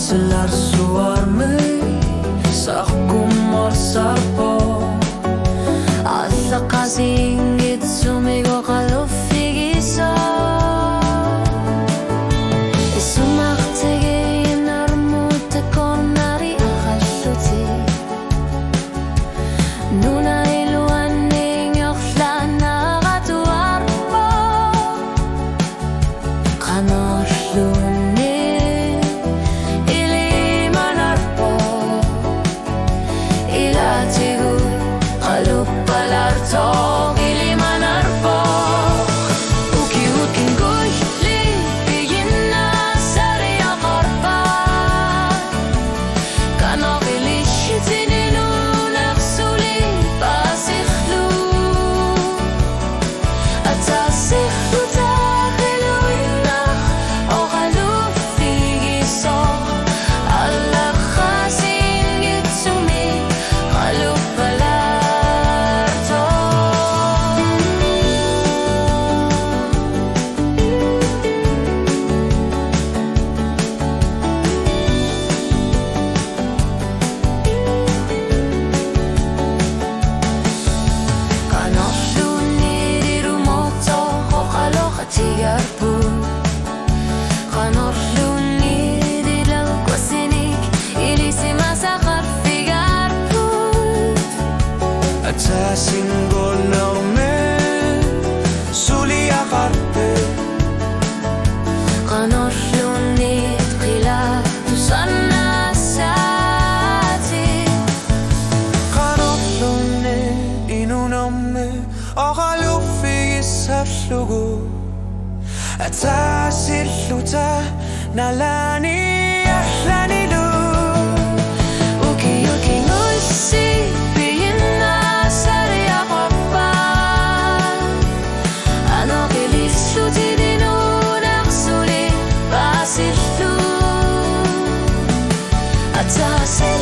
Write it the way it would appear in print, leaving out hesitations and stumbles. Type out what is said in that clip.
Selar suarmi Saqkumor sarpo Alla qasingit sumigo qaluffigiso Isumaqtege inarmute konari aqalluti Nuna iluanning yoqlana qatuarpo Qanorluni Tog ilimanarpo Uki utkin gulli Biyinna sarja qarpa Kanogili shitinin Naqsuli Basikhlu Atasikhlu Taqilu Innaq Oqalu Figiso Alla khasin Gitsumi Qalu Single norme Suli aqarpe Qanorluni tqila tusanna saati Qanorluni inunamme Oqalu figisarlugu Atasilluta nalani ahlanilu Uki ngulsi Atasi